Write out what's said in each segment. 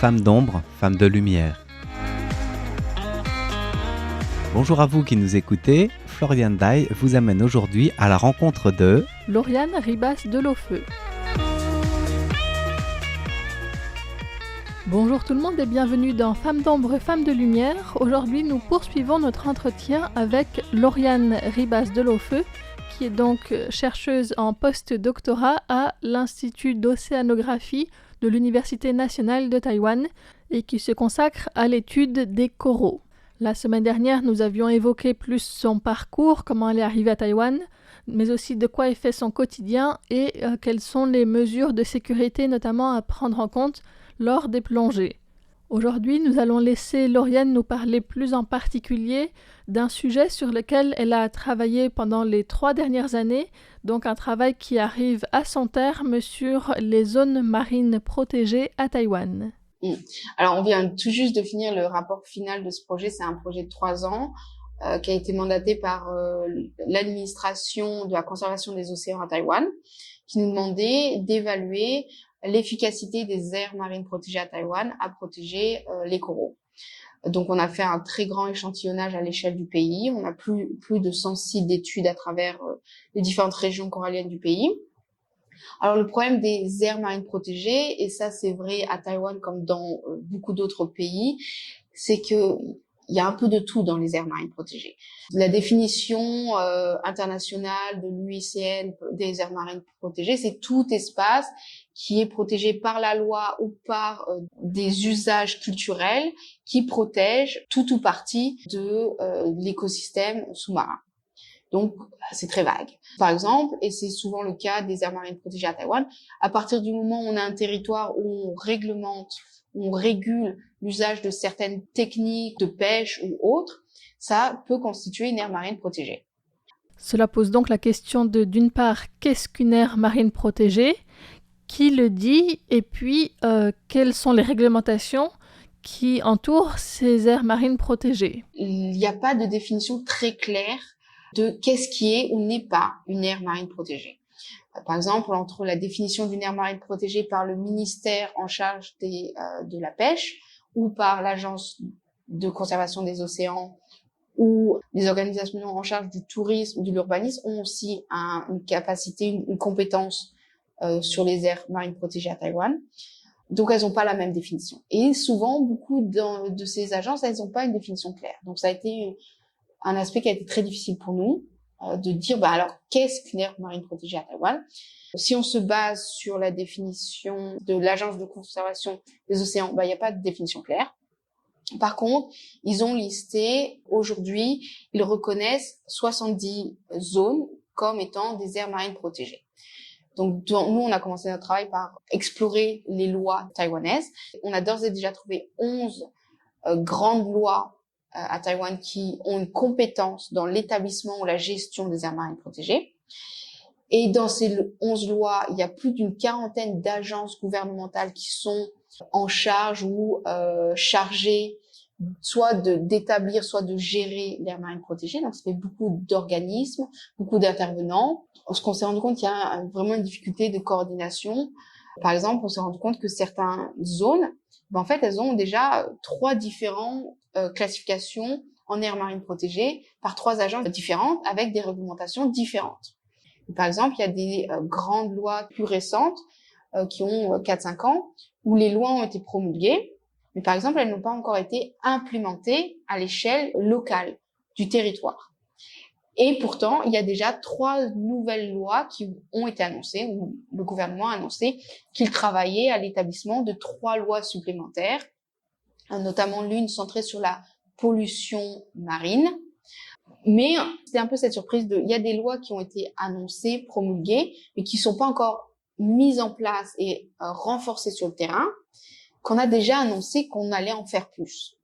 Femmes d'ombre, femmes de lumière. Bonjour à vous qui nous écoutez, Florian Dai vous amène aujourd'hui à la rencontre de Lauriane Ribas de Lofeu. Bonjour tout le monde et bienvenue dans Femmes d'ombre, femmes de lumière. Aujourd'hui nous poursuivons notre entretien avec Lauriane Ribas de Lofeu, qui est donc chercheuse en post-doctorat à l'Institut d'océanographie de l'Université nationale de Taïwan et qui se consacre à l'étude des coraux. La semaine dernière, nous avions évoqué plus son parcours, comment elle est arrivée à Taïwan, mais aussi de quoi est fait son quotidien et quelles sont les mesures de sécurité notamment à prendre en compte lors des plongées. Aujourd'hui, nous allons laisser Lauriane nous parler plus en particulier d'un sujet sur lequel elle a travaillé pendant les 3 dernières années, donc un travail qui arrive à son terme sur les zones marines protégées à Taïwan. Alors, on vient tout juste de finir le rapport final de ce projet. C'est un projet de 3 ans qui a été mandaté par l'administration de la conservation des océans à Taïwan, qui nous demandait d'évaluer l'efficacité des aires marines protégées à Taïwan à protéger les coraux. Donc, on a fait un très grand échantillonnage à l'échelle du pays. On a plus de 100 sites d'études à travers les différentes régions coralliennes du pays. Alors, le problème des aires marines protégées, et ça c'est vrai à Taïwan comme dans beaucoup d'autres pays, c'est que il y a un peu de tout dans les aires marines protégées. La définition internationale de l'UICN des aires marines protégées, c'est tout espace qui est protégé par la loi ou par des usages culturels qui protègent tout ou partie de l'écosystème sous-marin. Donc, c'est très vague. Par exemple, et c'est souvent le cas des aires marines protégées à Taïwan, à partir du moment où on a un territoire où on réglemente, où on régule l'usage de certaines techniques de pêche ou autres, ça peut constituer une aire marine protégée. Cela pose donc la question de, d'une part, qu'est-ce qu'une aire marine protégée ? Qui le dit ? Et puis, quelles sont les réglementations qui entourent ces aires marines protégées ? Il n'y a pas de définition très claire de qu'est-ce qui est ou n'est pas une aire marine protégée. Par exemple, entre la définition d'une aire marine protégée par le ministère en charge de la pêche ou par l'agence de conservation des océans ou les organisations en charge du tourisme ou de l'urbanisme ont aussi une capacité, une compétence sur les aires marines protégées à Taïwan. Donc, elles n'ont pas la même définition. Et souvent, beaucoup de ces agences, elles n'ont pas une définition claire. Donc, ça a été un aspect qui a été très difficile pour nous, de dire, alors, qu'est-ce qu'une aire marine protégée à Taïwan ? Si on se base sur la définition de l'Agence de conservation des océans, il n'y a pas de définition claire. Par contre, ils ont listé, aujourd'hui, ils reconnaissent 70 zones comme étant des aires marines protégées. Donc, nous, on a commencé notre travail par explorer les lois taïwanaises. On a d'ores et déjà trouvé 11 grandes lois à Taïwan qui ont une compétence dans l'établissement ou la gestion des aires marines protégées. Et dans ces 11 lois, il y a plus d'une quarantaine d'agences gouvernementales qui sont en charge ou chargées soit d'établir, soit de gérer l'aire marine protégée. Donc, ça fait beaucoup d'organismes, beaucoup d'intervenants. On s'est rendu compte qu'il y a vraiment une difficulté de coordination. Par exemple, on s'est rendu compte que certaines zones, en fait, elles ont déjà 3 différentes classifications en aire marine protégée par 3 agences différentes avec des réglementations différentes. Par exemple, il y a des grandes lois plus récentes qui ont 4-5 ans où les lois ont été promulguées, mais par exemple, elles n'ont pas encore été implémentées à l'échelle locale du territoire. Et pourtant, il y a déjà 3 nouvelles lois qui ont été annoncées, où le gouvernement a annoncé qu'il travaillait à l'établissement de 3 lois supplémentaires, notamment l'une centrée sur la pollution marine. Mais c'est un peu cette surprise il y a des lois qui ont été annoncées, promulguées, mais qui sont pas encore mises en place et renforcées sur le terrain, qu'on a déjà annoncé qu'on allait en faire plus.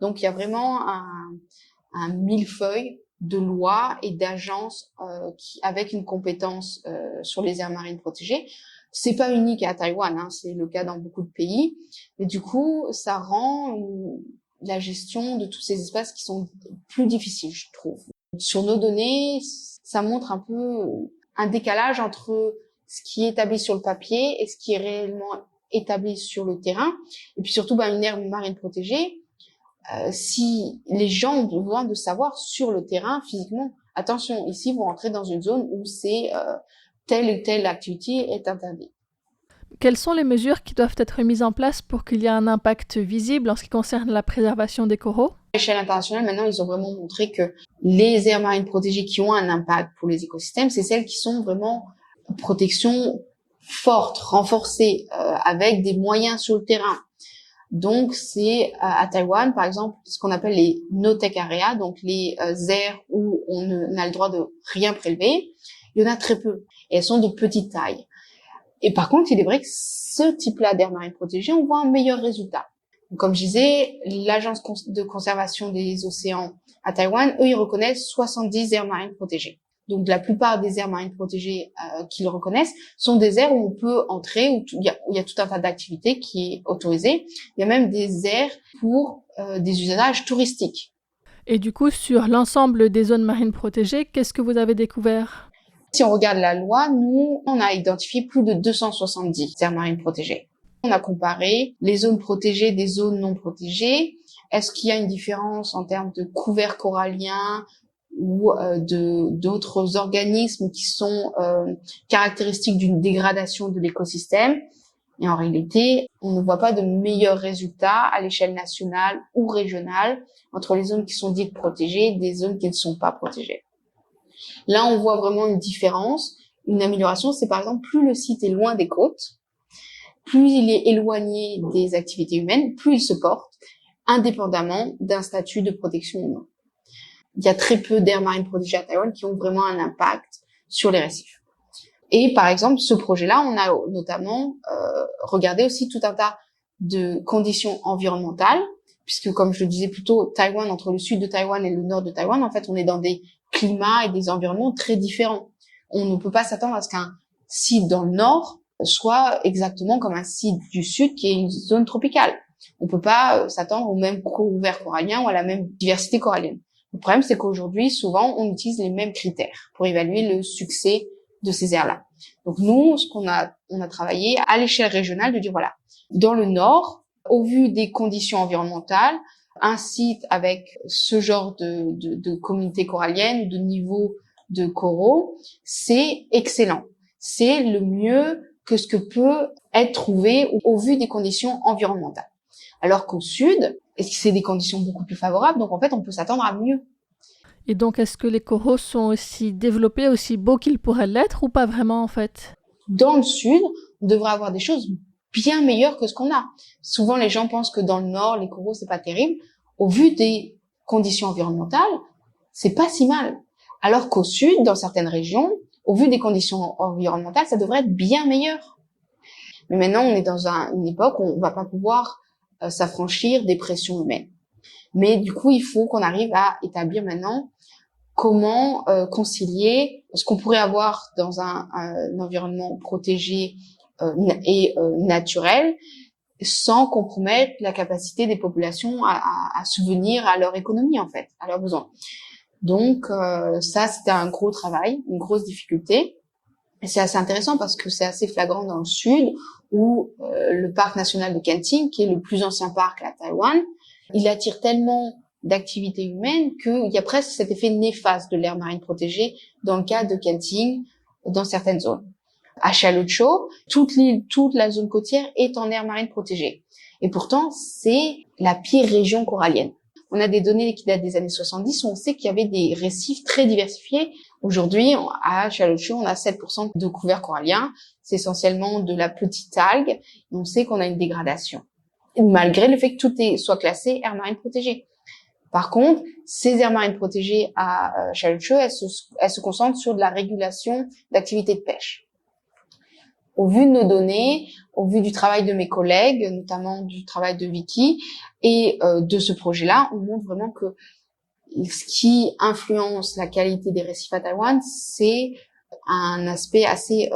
Donc, il y a vraiment un millefeuille de lois et d'agences avec une compétence sur les aires marines protégées. C'est pas unique à Taïwan, c'est le cas dans beaucoup de pays. Mais du coup, ça rend la gestion de tous ces espaces qui sont plus difficiles, je trouve. Sur nos données, ça montre un peu un décalage entre ce qui est établi sur le papier et ce qui est réellement établie sur le terrain. Et puis surtout, une aire marine protégée, si les gens ont besoin de savoir sur le terrain, physiquement, attention, ici, vous rentrez dans une zone où telle ou telle activité est interdite. Quelles sont les mesures qui doivent être mises en place pour qu'il y ait un impact visible en ce qui concerne la préservation des coraux? À l'échelle internationale, maintenant, ils ont vraiment montré que les aires marines protégées qui ont un impact pour les écosystèmes, c'est celles qui sont vraiment protection forte, renforcée, avec des moyens sur le terrain. Donc, c'est à Taïwan, par exemple, ce qu'on appelle les no-tech areas, donc les aires où on n'a le droit de rien prélever. Il y en a très peu et elles sont de petite taille. Et par contre, il est vrai que ce type-là d'aires marines protégées, on voit un meilleur résultat. Donc, comme je disais, l'Agence de conservation des océans à Taïwan, eux, ils reconnaissent 70 aires marines protégées. Donc, la plupart des aires marines protégées qu'ils reconnaissent sont des aires où on peut entrer, où il y a tout un tas d'activités qui est autorisé. Il y a même des aires pour des usages touristiques. Et du coup, sur l'ensemble des zones marines protégées, qu'est-ce que vous avez découvert? Si on regarde la loi, nous, on a identifié plus de 270 aires marines protégées. On a comparé les zones protégées des zones non protégées. Est-ce qu'il y a une différence en termes de couverts coralliens ou d'autres organismes qui sont caractéristiques d'une dégradation de l'écosystème? Et en réalité, on ne voit pas de meilleurs résultats à l'échelle nationale ou régionale entre les zones qui sont dites protégées et des zones qui ne sont pas protégées. Là, on voit vraiment une différence, une amélioration. C'est par exemple, plus le site est loin des côtes, plus il est éloigné des activités humaines, plus il se porte, indépendamment d'un statut de protection ou non. Il y a très peu d'aires marines protégées à Taïwan qui ont vraiment un impact sur les récifs. Et par exemple, ce projet-là, on a notamment regardé aussi tout un tas de conditions environnementales, puisque comme je le disais plus tôt, Taïwan, entre le sud de Taïwan et le nord de Taïwan, en fait, on est dans des climats et des environnements très différents. On ne peut pas s'attendre à ce qu'un site dans le nord soit exactement comme un site du sud qui est une zone tropicale. On peut pas s'attendre au même couvert corallien ou à la même diversité corallienne. Le problème, c'est qu'aujourd'hui, souvent, on utilise les mêmes critères pour évaluer le succès de ces aires-là. Donc nous, on a travaillé à l'échelle régionale de dire voilà, dans le nord, au vu des conditions environnementales, un site avec ce genre de communauté corallienne, de niveau de coraux, c'est excellent. C'est le mieux que ce que peut être trouvé au vu des conditions environnementales. Alors qu'au sud, c'est des conditions beaucoup plus favorables, donc en fait, on peut s'attendre à mieux. Et donc, est-ce que les coraux sont aussi développés, aussi beaux qu'ils pourraient l'être ou pas vraiment en fait? Dans le sud, on devrait avoir des choses bien meilleures que ce qu'on a. Souvent, les gens pensent que dans le nord, les coraux, c'est pas terrible. Au vu des conditions environnementales, c'est pas si mal. Alors qu'au sud, dans certaines régions, au vu des conditions environnementales, ça devrait être bien meilleur. Mais maintenant, on est dans une époque où on va pas pouvoir s'affranchir des pressions humaines. Mais du coup, il faut qu'on arrive à établir maintenant comment concilier ce qu'on pourrait avoir dans un environnement protégé et naturel sans compromettre la capacité des populations à subvenir à leur économie, en fait, à leurs besoins. Donc, ça, c'était un gros travail, une grosse difficulté. Et c'est assez intéressant parce que c'est assez flagrant dans le sud où le parc national de Kenting, qui est le plus ancien parc à Taïwan, il attire tellement d'activités humaines qu'il y a presque cet effet néfaste de l'aire marine protégée dans le cas de Kenting, dans certaines zones. À Chalotcho, toute la zone côtière est en aire marine protégée. Et pourtant, c'est la pire région corallienne. On a des données qui datent des années 70 où on sait qu'il y avait des récifs très diversifiés. Aujourd'hui, à Chalotcho, on a 7% de couverts coralliens. C'est essentiellement de la petite algue. Et on sait qu'on a une dégradation, malgré le fait que tout soit classé aire marine protégée. Par contre, ces aires marines protégées à Chalotcho, elles se concentrent sur de la régulation d'activités de pêche. Au vu de nos données, au vu du travail de mes collègues, notamment du travail de Vicky et de ce projet-là, on montre vraiment que ce qui influence la qualité des récifs à Taïwan, c'est un aspect assez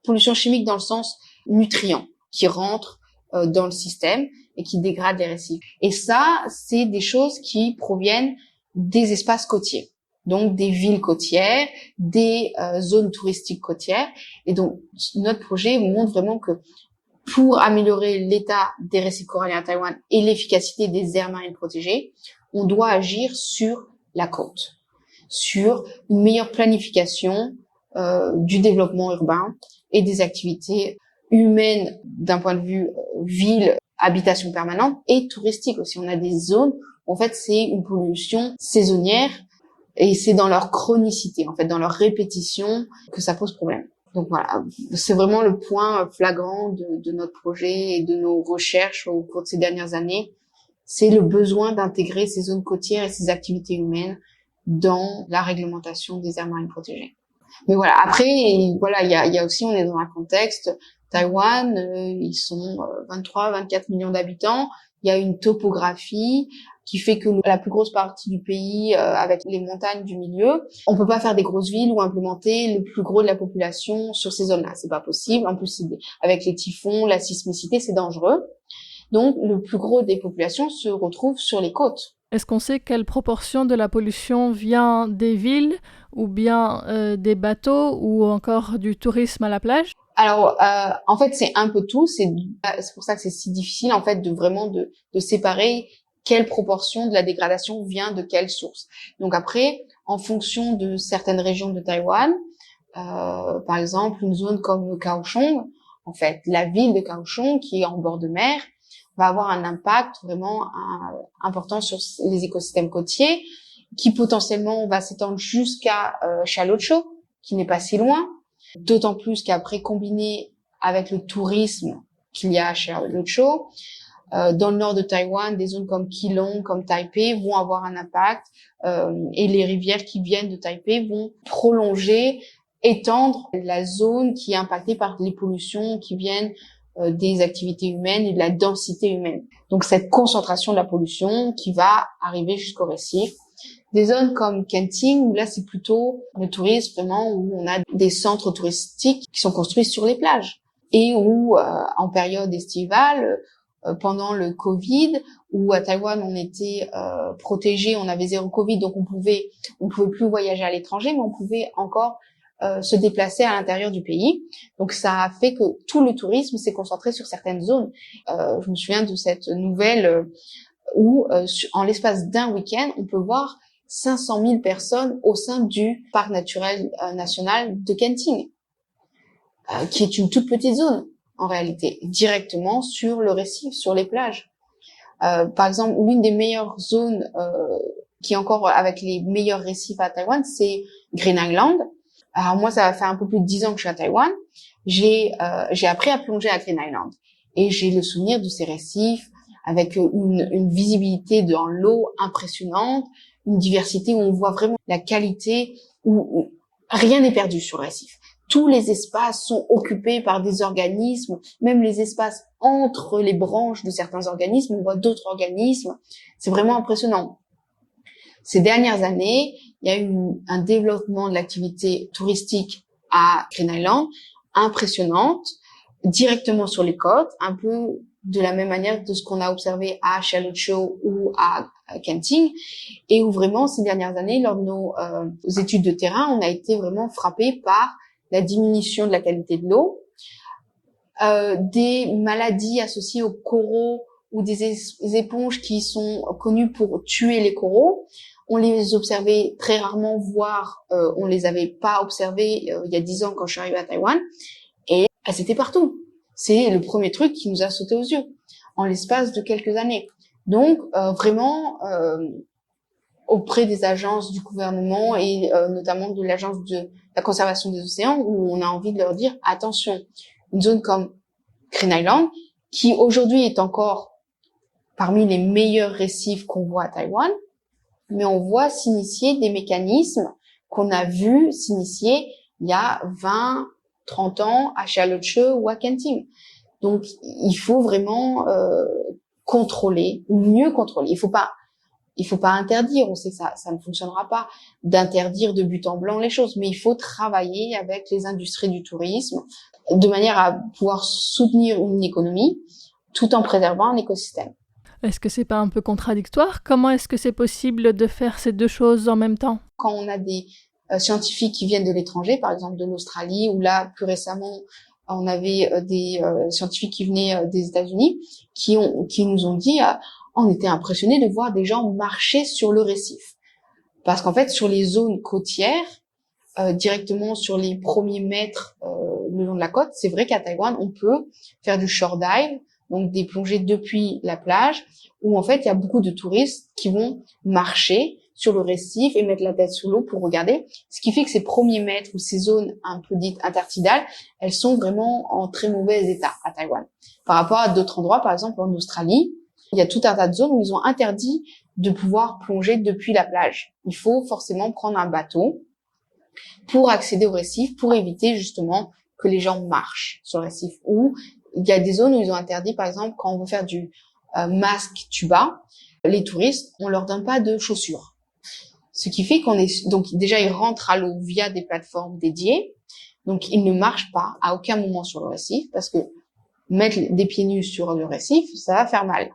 pollution chimique dans le sens nutrient qui rentre dans le système et qui dégrade les récifs. Et ça, c'est des choses qui proviennent des espaces côtiers. Donc des villes côtières, des zones touristiques côtières. Et donc notre projet montre vraiment que pour améliorer l'état des récifs coralliens à Taïwan et l'efficacité des aires marines protégées, on doit agir sur la côte, sur une meilleure planification du développement urbain et des activités humaines d'un point de vue ville, habitation permanente et touristique aussi. On a des zones où en fait c'est une pollution saisonnière et c'est dans leur chronicité, en fait, dans leur répétition que ça pose problème. Donc voilà, c'est vraiment le point flagrant de notre projet et de nos recherches au cours de ces dernières années. C'est le besoin d'intégrer ces zones côtières et ces activités humaines dans la réglementation des aires marines protégées. Mais voilà, après, voilà, il y a aussi, on est dans un contexte, Taïwan, ils sont 23-24 millions d'habitants. Il y a une topographie qui fait que la plus grosse partie du pays, avec les montagnes du milieu, on peut pas faire des grosses villes ou implémenter le plus gros de la population sur ces zones-là. C'est pas possible. En plus, avec les typhons, la sismicité, c'est dangereux. Donc, le plus gros des populations se retrouve sur les côtes. Est-ce qu'on sait quelle proportion de la pollution vient des villes ou bien des bateaux ou encore du tourisme à la plage? Alors, en fait, c'est un peu tout. C'est pour ça que c'est si difficile, en fait, de séparer quelle proportion de la dégradation vient de quelle source. Donc après, en fonction de certaines régions de Taïwan, par exemple, une zone comme Kaohsiung, en fait, la ville de Kaohsiung, qui est en bord de mer, va avoir un impact vraiment important sur les écosystèmes côtiers, qui potentiellement va s'étendre jusqu'à Chalocho, qui n'est pas si loin. D'autant plus qu'après, combiné avec le tourisme qu'il y a à Chalocho, dans le nord de Taïwan, des zones comme Keelung, comme Taipei vont avoir un impact, et les rivières qui viennent de Taipei vont prolonger, étendre la zone qui est impactée par les pollutions qui viennent des activités humaines et de la densité humaine. Donc cette concentration de la pollution qui va arriver jusqu'au récif. Des zones comme Kenting, où là c'est plutôt le tourisme vraiment, où on a des centres touristiques qui sont construits sur les plages et où en période estivale, pendant le Covid, où à Taïwan on était protégé, on avait zéro Covid, donc on pouvait plus voyager à l'étranger, mais on pouvait encore se déplacer à l'intérieur du pays. Donc ça a fait que tout le tourisme s'est concentré sur certaines zones. Je me souviens de cette nouvelle où en l'espace d'un week-end, on peut voir 500 000 personnes au sein du parc naturel national de Kenting, qui est une toute petite zone en réalité, directement sur le récif, sur les plages. Par exemple, l'une des meilleures zones qui est encore avec les meilleurs récifs à Taïwan, c'est Green Island. Alors moi, ça va faire un peu plus de 10 ans que je suis à Taïwan. J'ai appris à plonger à Green Island et j'ai le souvenir de ces récifs avec une visibilité dans l'eau impressionnante, une diversité où on voit vraiment la qualité, où rien n'est perdu sur le récif. Tous les espaces sont occupés par des organismes, même les espaces entre les branches de certains organismes, on voit d'autres organismes. C'est vraiment impressionnant. Ces dernières années, il y a eu un développement de l'activité touristique à Green Island impressionnante, directement sur les côtes, un peu de la même manière de ce qu'on a observé à Chalocho ou à Kenting, et où vraiment ces dernières années, lors de nos études de terrain, on a été vraiment frappé par la diminution de la qualité de l'eau, des maladies associées aux coraux ou des éponges qui sont connues pour tuer les coraux. On les observait très rarement, voire on les avait pas observées il y a 10 ans quand je suis arrivée à Taïwan, et elles étaient partout. C'est le premier truc qui nous a sauté aux yeux en l'espace de quelques années. Donc vraiment auprès des agences du gouvernement et notamment de l'agence de la conservation des océans, où on a envie de leur dire attention, une zone comme Green Island, qui aujourd'hui est encore parmi les meilleurs récifs qu'on voit à Taïwan, mais on voit s'initier des mécanismes qu'on a vus s'initier il y a 20, 30 ans à Chalocho ou à Kenting. Donc, il faut vraiment contrôler, ou mieux contrôler. Il faut pas interdire, on sait que ça ne fonctionnera pas, d'interdire de but en blanc les choses, mais il faut travailler avec les industries du tourisme de manière à pouvoir soutenir une économie tout en préservant un écosystème. Est-ce que c'est pas un peu contradictoire? Comment est-ce que c'est possible de faire ces deux choses en même temps? Quand on a des scientifiques qui viennent de l'étranger, par exemple de l'Australie, ou là, plus récemment, on avait des scientifiques qui venaient des États-Unis qui nous ont dit on était impressionnés de voir des gens marcher sur le récif. Parce qu'en fait, sur les zones côtières, directement sur les premiers mètres le long de la côte, c'est vrai qu'à Taïwan, on peut faire du shore dive, donc des plongées depuis la plage, où en fait, il y a beaucoup de touristes qui vont marcher sur le récif et mettre la tête sous l'eau pour regarder. Ce qui fait que ces premiers mètres ou ces zones un peu dites intertidales, elles sont vraiment en très mauvais état à Taïwan. Par rapport à d'autres endroits, par exemple en Australie, il y a tout un tas de zones où ils ont interdit de pouvoir plonger depuis la plage. Il faut forcément prendre un bateau pour accéder au récif, pour éviter justement que les gens marchent sur le récif. Ou il y a des zones où ils ont interdit, par exemple, quand on veut faire du masque tuba, les touristes, on leur donne pas de chaussures. Ce qui fait donc déjà ils rentrent à l'eau via des plateformes dédiées, donc ils ne marchent pas à aucun moment sur le récif parce que mettre des pieds nus sur le récif, ça va faire mal.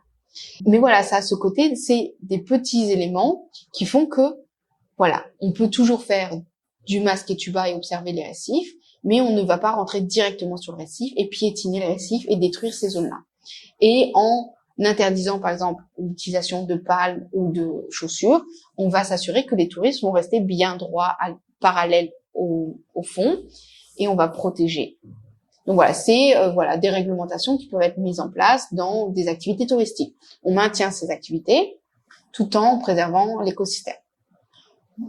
Mais voilà, ça a ce côté, c'est des petits éléments qui font que voilà, on peut toujours faire du masque et tuba et observer les récifs, mais on ne va pas rentrer directement sur le récif et piétiner les récifs et détruire ces zones-là. Et en interdisant, par exemple, l'utilisation de palmes ou de chaussures, on va s'assurer que les touristes vont rester bien droits, parallèles au fond, et on va protéger. Donc voilà, c'est des réglementations qui peuvent être mises en place dans des activités touristiques. On maintient ces activités tout en préservant l'écosystème.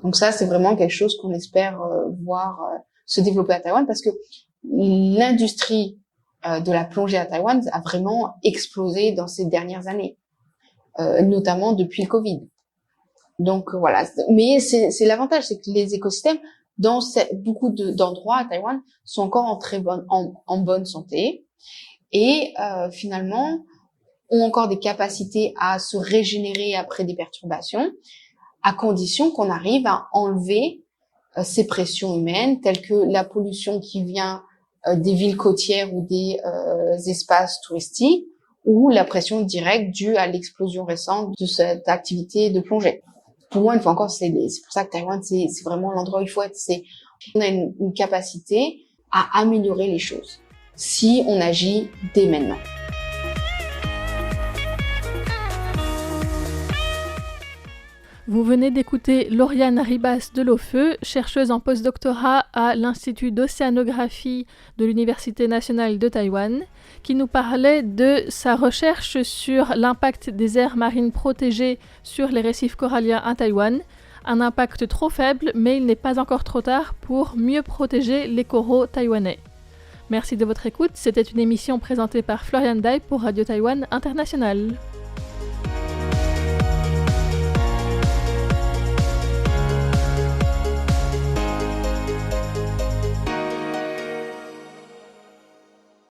Donc ça, c'est vraiment quelque chose qu'on espère voir se développer à Taïwan parce que l'industrie de la plongée à Taïwan a vraiment explosé dans ces dernières années, notamment depuis le Covid. Donc voilà, mais c'est l'avantage, c'est que les écosystèmes dans beaucoup d'endroits à Taïwan sont encore en bonne santé et finalement ont encore des capacités à se régénérer après des perturbations, à condition qu'on arrive à enlever ces pressions humaines telles que la pollution qui vient des villes côtières ou des espaces touristiques ou la pression directe due à l'explosion récente de cette activité de plongée. Pour moi, une fois encore, c'est pour ça que Taïwan, c'est vraiment l'endroit où il faut être. On a une capacité à améliorer les choses si on agit dès maintenant. Vous venez d'écouter Lauriane Ribas de Lofeu, chercheuse en postdoctorat à l'Institut d'océanographie de l'Université nationale de Taïwan, qui nous parlait de sa recherche sur l'impact des aires marines protégées sur les récifs coralliens à Taïwan. Un impact trop faible, mais il n'est pas encore trop tard pour mieux protéger les coraux taïwanais. Merci de votre écoute, c'était une émission présentée par Florian Dai pour Radio Taïwan International.